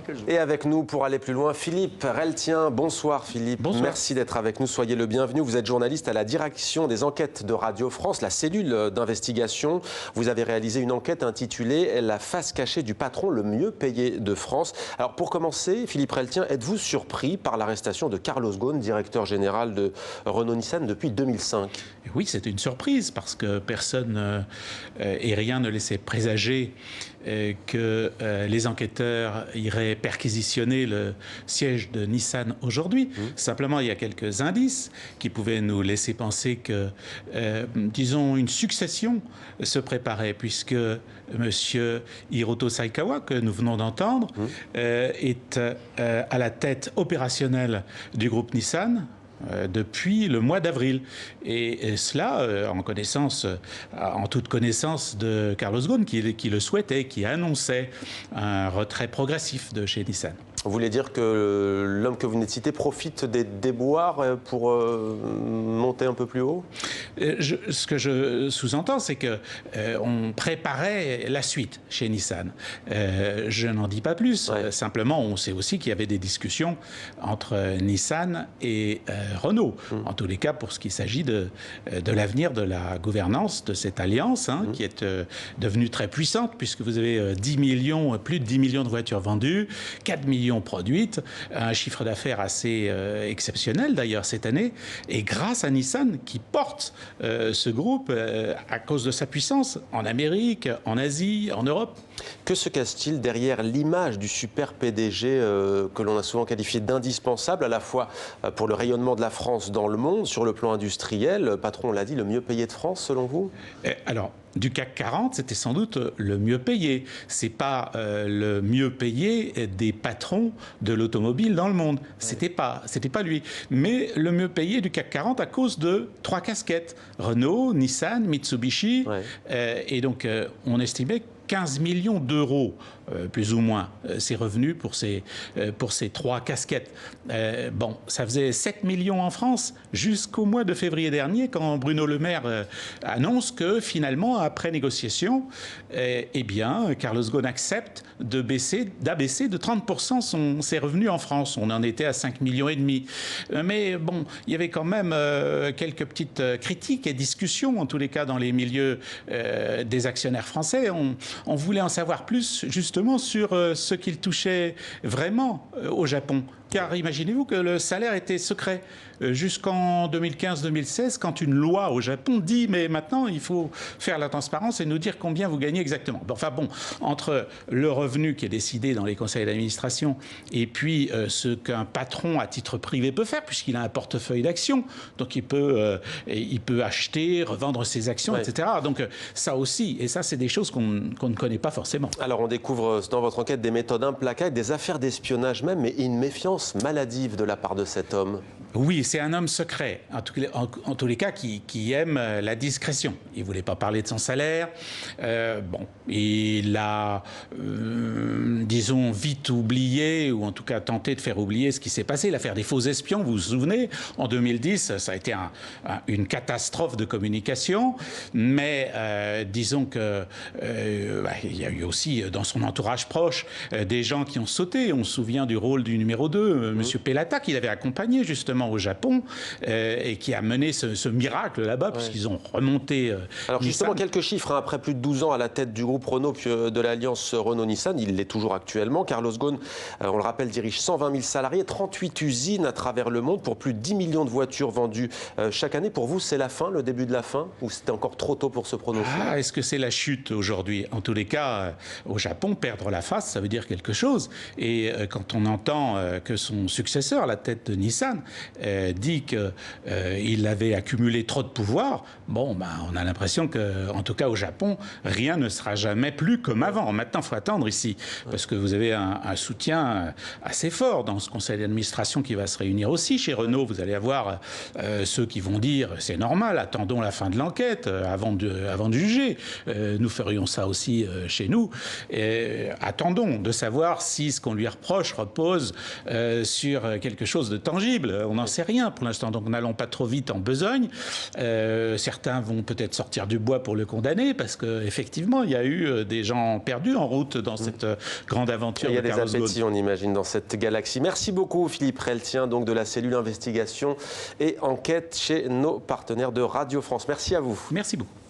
que je veux. Et avec nous, pour aller plus loin, Philippe Reltien. Bonsoir Philippe. Bonsoir. Merci d'être avec nous. Soyez le bienvenu. Vous êtes journaliste à la direction des enquêtes de Radio France, la cellule d'investigation. Vous avez réalisé une enquête intitulée « La face cachée du patron le mieux payé de France ». Alors pour commencer, Philippe Reltien, êtes-vous surpris par l'arrestation de Carlos Ghosn, directeur général de Renault-Nissan depuis 2005 ? Oui, c'était une surprise parce que personne et rien ne laissait présager que les enquêteurs iraient perquisitionner le siège de Nissan aujourd'hui. Simplement, il y a quelques indices qui pouvaient nous laisser penser que, disons, une succession se préparait, puisque M. Hiroto Saikawa, que nous venons d'entendre, est à la tête opérationnelle du groupe Nissan depuis le mois d'avril. Et cela en toute connaissance de Carlos Ghosn, qui le souhaitait, qui annonçait un retrait progressif de chez Nissan. Vous voulez dire que l'homme que vous venez de citer profite des déboires pour monter un peu plus haut ? Ce que je sous-entends, c'est qu'on préparait la suite chez Nissan. Je n'en dis pas plus. Ouais. Simplement, on sait aussi qu'il y avait des discussions entre Nissan et Renault. En tous les cas, pour ce qui s'agit de l'avenir de la gouvernance de cette alliance, qui est devenue très puissante, puisque vous avez plus de 10 millions de voitures vendues, 4 millions produites, un chiffre d'affaires assez exceptionnel d'ailleurs cette année, et grâce à Nissan qui porte ce groupe à cause de sa puissance en Amérique, en Asie, en Europe. Que se cache-t-il derrière l'image du super PDG que l'on a souvent qualifié d'indispensable, à la fois pour le rayonnement de la France dans le monde, sur le plan industriel, le patron l'a dit, le mieux payé de France selon vous ? Alors, du CAC 40, c'était sans doute le mieux payé. C'est pas le mieux payé des patrons de l'automobile dans le monde. C'était pas lui. Mais le mieux payé du CAC 40 à cause de 3 casquettes. Renault, Nissan, Mitsubishi. Et donc, on estimait 15 millions d'euros, plus ou moins, ces revenus pour ces 3 casquettes. Bon, ça faisait 7 millions en France jusqu'au mois de février dernier, quand Bruno Le Maire annonce que finalement, après négociation, eh bien, Carlos Ghosn accepte d'abaisser de 30% ses revenus en France. On en était à 5,5 millions. Mais bon, il y avait quand même quelques petites critiques et discussions, en tous les cas dans les milieux des actionnaires français. On voulait en savoir plus, justement, sur ce qu'il touchait vraiment au Japon. Car imaginez-vous que le salaire était secret jusqu'en 2015-2016, quand une loi au Japon dit « mais maintenant, il faut faire la transparence et nous dire combien vous gagnez exactement ». Enfin bon, entre le revenu qui est décidé dans les conseils d'administration et puis ce qu'un patron à titre privé peut faire, puisqu'il a un portefeuille d'actions, donc il peut acheter, revendre ses actions, etc. Donc ça aussi, et ça c'est des choses qu'on ne connaît pas forcément. Alors on découvre dans votre enquête des méthodes implacables, des affaires d'espionnage même, mais une méfiance maladive de la part de cet homme. Oui, c'est un homme secret, en tous les cas, qui aime la discrétion. Il ne voulait pas parler de son salaire. Il a, disons, vite oublié, ou en tout cas tenté de faire oublier ce qui s'est passé. L'affaire des faux espions, vous vous souvenez, en 2010, ça a été une catastrophe de communication. Mais disons que il y a eu aussi dans son entourage proche des gens qui ont sauté. On se souvient du rôle du numéro 2, M. Pellata, qu'il avait accompagné justement au Japon et qui a mené ce miracle là-bas, puisqu'ils ont remonté. Alors justement, Nissan. quelques chiffres. Après plus de 12 ans à la tête du groupe Renault, puis de l'alliance Renault-Nissan, il l'est toujours actuellement. Carlos Ghosn, on le rappelle, dirige 120 000 salariés, 38 usines à travers le monde pour plus de 10 millions de voitures vendues chaque année. Pour vous, c'est la fin, le début de la fin, ou c'était encore trop tôt pour se prononcer ? Est-ce que c'est la chute aujourd'hui ? En tous les cas, au Japon, perdre la face, ça veut dire quelque chose. Et quand on entend que son successeur, à la tête de Nissan, dit qu'il avait accumulé trop de pouvoir, on a l'impression qu'en tout cas au Japon, rien ne sera jamais plus comme avant. Maintenant, il faut attendre ici, parce que vous avez un soutien assez fort dans ce conseil d'administration qui va se réunir aussi. Chez Renault, vous allez avoir ceux qui vont dire « c'est normal, attendons la fin de l'enquête avant de juger. Nous ferions ça aussi chez nous. Attendons de savoir si ce qu'on lui reproche repose sur quelque chose de tangible. On n'en sait rien pour l'instant. Donc n'allons pas trop vite en besogne. Certains vont peut-être sortir du bois pour le condamner parce qu'effectivement, il y a eu des gens perdus en route dans cette grande aventure. Il y a de des Carlos Ghosn. appétits, on imagine, dans cette galaxie. Merci beaucoup, Philippe Reltien, donc de la cellule investigation et enquête chez nos partenaires de Radio France. Merci à vous. Merci beaucoup.